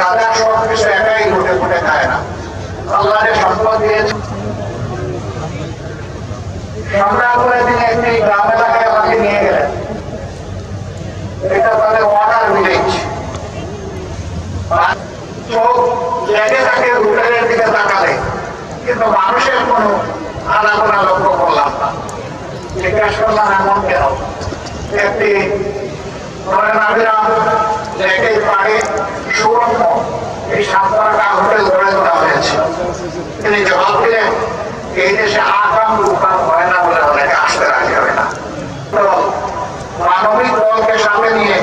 রাজা সব কিছু একাই ঘুটে ঘুটে খায় না, আল্লাহ যে সম্পদ দিয়েছে সংগ্রাম করে তিনি একটি গ্রাম এলাকায় আমাকে নিয়ে গেলেন। এটা তাদের ওয়াটার ভিলেজ। চোখ লেগে থাকে হোটেলের দিকে তাকালে, কিন্তু মানুষের কোনো আনাগোনা লক্ষ্য করলাম না। জিজ্ঞেস করলাম এমন কেন? একটি লেকের পাড়ে সুরম্য এই 7 টাকা হোটেল গড়ে তোলা হয়েছে। তিনি জবাব দিলেন, এই দেশে আকাম রুকাম হয় না বলে অনেকে আসতে রাজি হবে না। তো মানবিক দলকে সামনে নিয়ে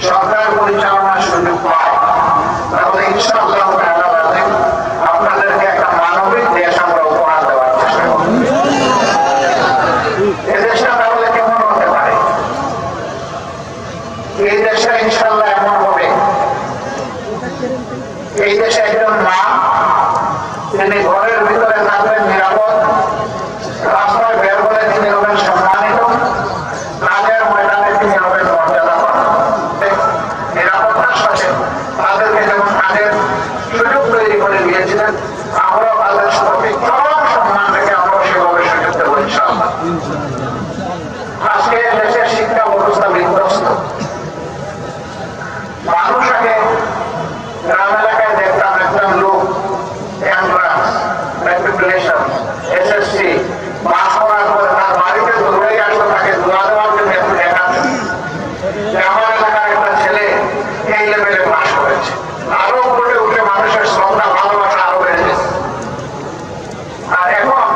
সরকার পরিচালনার সুযোগ পায়, তাহলে ইনশাআল্লাহ আপনাদেরকে একটা মানবিক দেশ আমরা উপহার দেওয়ার চেষ্টা করব। এই দেশটা তাহলে কেমন হতে পারে? এই দেশটা ইনশাআল্লাহ এমন হবে, এই দেশে একজন মা, তিনি ঘরের ভিতরে থাকবেন নিরাপদ, রাস্তায় বের করে তিনি হবেন সম্মানিত, কাজের ময়দানে তিনি হবেন মর্যাদাবান। নিরাপত্তার সাথে তাদেরকে যেমন কাজের সুযোগ তৈরি করে দিয়েছিলেন, আমরাও তাদের সাথে চরম সম্মান রেখে আমরা সেভাবে সুযোগ দেবো ইনশাআল্লাহ। আজকে দেশের শিক্ষা ব্যবস্থা বিধ্বস্ত। মানুষ আগে গ্রাম এলাকায় দেখতাম একজন লোক এন্ট্রান্স, ম্যাট্রিকুলেশন, এসএসসি পাস করার পরে তার বাড়িতে দৌড়ে আসতো, তাকে দোয়া দেওয়ার জন্য একটু দেখাচ্ছেন যে আমার এলাকার একটা ছেলে এই লেভেলে পাস করেছে। আরো উপরে উঠে মানুষের শ্রদ্ধা ভালোবাসা আরো বেড়ে গেছে। আর এখন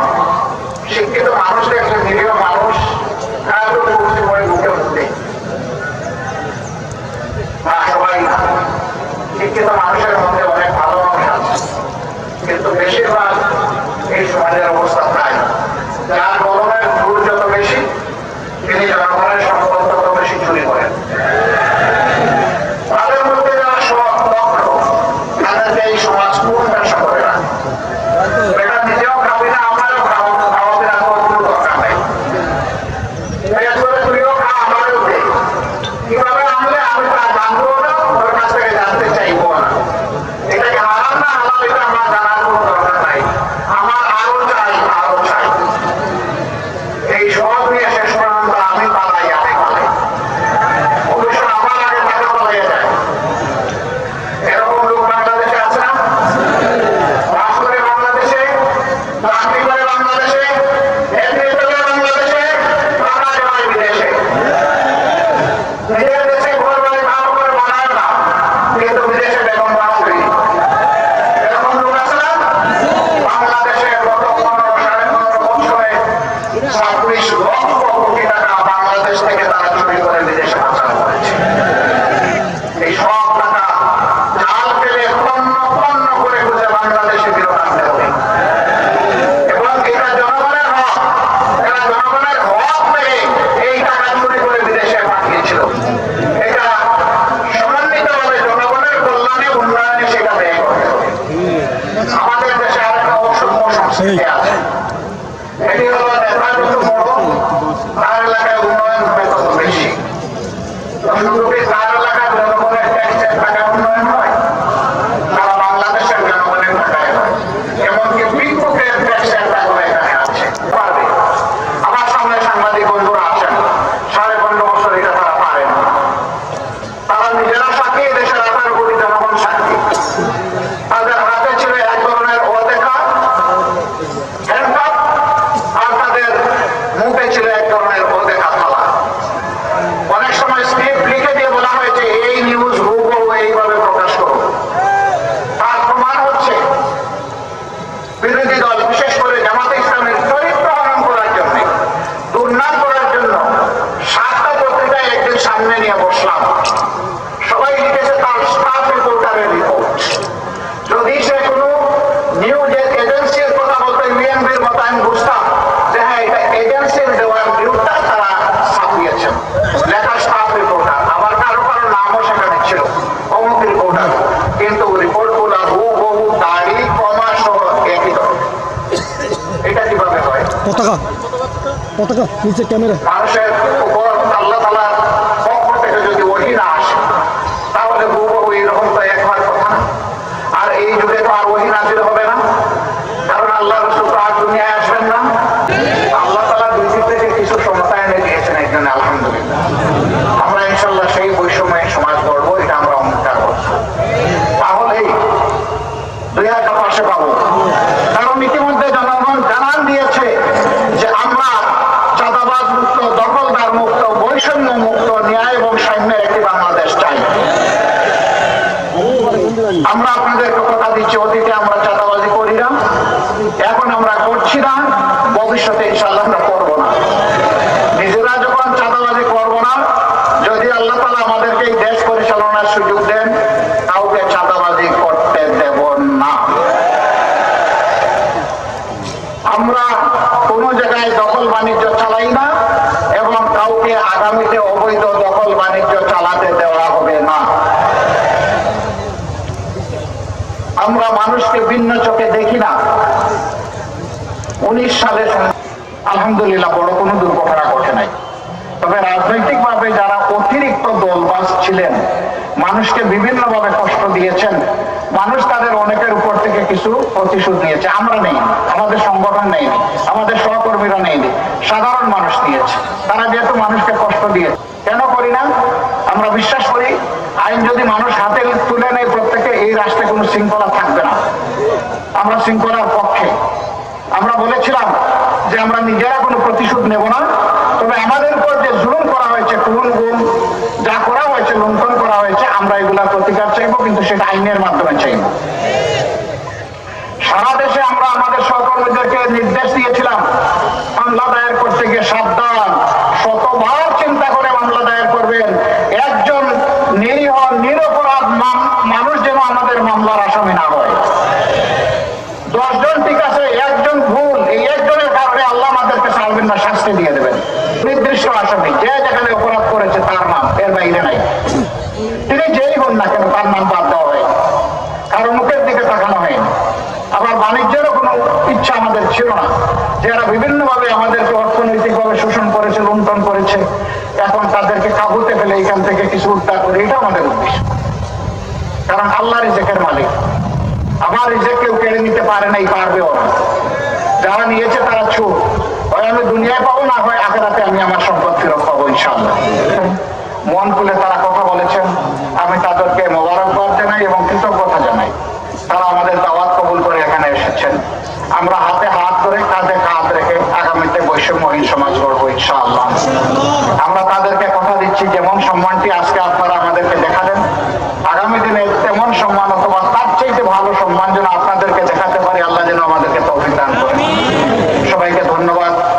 শিক্ষিত মানুষ দেখলে নিরীহ মানুষ সবাই না, শিক্ষিত মানুষের মধ্যে অনেক ভালো মানুষ আছে, কিন্তু বেশিরভাগ এই সমাজের অবস্থা তাই। যার গরমের দূর যত বেশি, তিনি জনগণের সম্পদ তত বেশি চুরি করেন। তাদের মধ্যে যারা সব লক্ষ্য, তাদেরকে এই সমাজ কোন ব্যবসা করে না, এটা নিজেও খাবি না, আমারও খাওয়াতে না, কোনো দরকার নেই। তুইও খা, আমারও দে। কিভাবে আনলে আমি তার জানবো না, ওর কাছ থেকে জানতে চাইবো না। এটা কি হারাম না হালাল, এটা আমার জানার কোনো দরকার নাই। আমার আরো চাই, আরো চাই। এই সব নিয়ে শেষ পর্যন্ত আমি পালাই, আমি পালাই। অবশ্য আমার আগে টাকা পালিয়ে যায়। এরকম লোক বাংলাদেশে আছে না? বাস করে বাংলাদেশে, চাকরি করে বাংলাদেশে, এমনি করে বাংলাদেশে, টাকা জমায় বিদেশে। নিজের দেশে ঘর বাড়ি ভালো করে বানায় না, কিন্তু বিদেশে বেতন পাস করি। এরকম লোক আছে না? বাংলাদেশে গত 15-15.5 বছরে 26 লক্ষ কোটি টাকা বাংলাদেশ থেকে তারা চুরি করে বিদেশে পাচার করেছে। এই সব টাকা জাল ফেলে পণ্য পণ্য করে খুঁজে বাংলাদেশে ফেরত আনতে হবে। এবং এটা জনগণের হক, এরা জনগণের হক পেয়ে এই টাকা চুরি করে বিদেশে পাঠিয়েছিল। এটা সমন্বিতভাবে জনগণের কল্যাণে উন্নয়নে সেটা ব্যয় করতে হবে। আমাদের দেশে আরেকটা অসভ্য সংস্কৃতি আছে, এটি হলো নেতা যত বড় তার এলাকায় উন্নয়ন হবে তত বেশি। দর্শকরূপে তার এলাকার জনগণের ট্যাক্সের টাকা উন্নয়ন হয়, সারা বাংলাদেশের জনগণের টাকায় হয়। এমনকি বিপুলের ট্যাক্সের টাকা এখানে আছে, পারবে। আমার সামনে সাংবাদিক বন্ধুরা আছেন, 15.5 বছর এটা তারা পারেন। তারা নিজেরা সাক্ষী, দেশের 18 কোটি জনগণ সাক্ষী। তাদের হাতে ছিল এক ধরনের অধিকার হ্যান্ডকাপ, আর তাদের মুখে ছিল এক ধরনের অধিকার থালা। অনেক সময় স্ক্রিপ্ট লিখে দিয়ে বলা হয়েছে এই নিউজ হুবহু এইভাবে প্রকাশ করো। তার প্রমাণ হচ্ছে বিরোধী দল, বিশেষ করে জামাতে ইসলামের চরিত্র হনন করার জন্য, দুর্নাম করার জন্য 7টা পত্রিকায় একদিন সামনে নিয়ে বসলাম। সবাই লিখেছে তার স্টাফ রিপোর্টারের রিপোর্ট। যদি সে কোনো নিউজ এজেন্সির কথা বলতে বিএনপির মতো আমি বুঝতাম যে হ্যাঁ এটা এজেন্সির দেওয়ার নিউজটা তারা ছাপিয়েছেন, লেখা স্টাফ রিপোর্টার। আবার কারো কারো নামও সেখানে ছিল, অমুক রিপোর্টার, কিন্তু রিপোর্টগুলো হুবহু দাড়ি কমা সহ একই ধরনের। এটা কিভাবে হয়? পতাকা নিচে ক্যামেরা। মানুষের উপর আল্লাহ তাআলার পক্ষ থেকে যদি ওহী না আসে, তাহলে হুবহু এরকম তো একবার আমরা আপনাদেরকে কথা দিচ্ছি, অতীতে আমরা চাঁদাবাজি করি না, এখন আমরা করছি না, ভবিষ্যতে ইনশাআল্লাহ আমরা করবো না। নিজেরা যখন চাঁদাবাজি করবো না, যদি আল্লাহ তাআলা আমাদেরকে এই দেশ পরিচালনার সুযোগ দেন, কাউকে চাঁদাবাজি করতে দেব না। আমরা কোনো জায়গায় দখল বাণিজ্য চালাই না এবং কাউকে আগামীতে অবৈধ দখল বাণিজ্য চালাতে দেওয়া হবে না। আমরা মানুষকে ভিন্ন চোখে দেখি না। 19 সালে আলহামদুলিল্লাহ বড় কোনো দুর্ঘটনা ঘটে নাই, তবে রাজনৈতিক ভাবে যারা অতিরিক্ত দলবাজ ছিলেন, মানুষকে বিভিন্ন ভাবে কষ্ট দিয়েছেন, মানুষ তাদের অনেকের উপর থেকে কিছু প্রতিশোধ নিয়েছে। আমরা নেই, আমাদের সংগঠন নেইনি, আমাদের সহকর্মীরা নেইনি, সাধারণ মানুষ নিয়েছে। তারা যেহেতু মানুষকে কষ্ট দিয়েছে, কেন করি না? আমরা বিশ্বাস করি আইন যদি মানুষ হাতে তুলে নেয় প্রত্যেকে, এই রাষ্ট্রে কোনো শৃঙ্খলা থাকবে না। আমরা শৃঙ্খলার পক্ষে। আমরা বলেছিলাম যে আমরা নিজেরা কোনো প্রতিশোধ নেব না, তবে আমাদের উপর যে জুলুম করা হয়েছে, খুন গুম যা করা হয়েছে, লুণ্ঠন করা হয়েছে, আমরা এগুলার প্রতিকার চাইবো, কিন্তু সেটা আইনের মাধ্যমে চাইব। সারা দেশে আমরা আমাদের সহকর্মীদেরকে নির্দেশ দিয়েছিলাম মামলা দায়ের করতে গিয়ে সাবধান, শতবার চিন্তা করে মামলা দায়ের করবেন। একজন নিরীহ নিরপরাধ মানুষ যেন আমাদের মামলার আসামি না হয়। 10 জন ঠিক আছে, একজন ভুল, এই একজনের কারণে আল্লাহ আমাদেরকে ছাড়বেন না, শাস্তি দিয়ে দেবেন। নির্দিষ্ট আসামি যে যেখানে অপরাধ করেছে তার নাম, এর বাইরে নাই। তিনি যেই হন না কেন, তার নাম বাদ দেওয়া হয়, কারণ মুখের দিকে তাকানো হয়নি। আবার বাণিজ্যেরও কোনো ইচ্ছা আমাদের ছিল না। যারা বিভিন্ন ভাবে আমাদেরকে অর্থনৈতিক ভাবে শোষণ করেছে, লুণ্ঠন করেছে, এখন তাদেরকে কাবুতে ফেলে এখান থেকে কিছু উদ্ধার করে, এটা আমাদের উদ্দেশ্য। কারণ আল্লাহ রিজেকের মালিক, আমার রিজেক কেউ কেড়ে নিতে পারে নাই, পারবেও না। যারা নিয়েছে তারা চুপ, হয় আমি দুনিয়ায় পাবো, না হয় আখেরাতে আমি আমার সম্পদ ফেরত পাবো ইনশাআল্লাহ। মন খুলে তারা কথা বলেছেন, আমি তাদের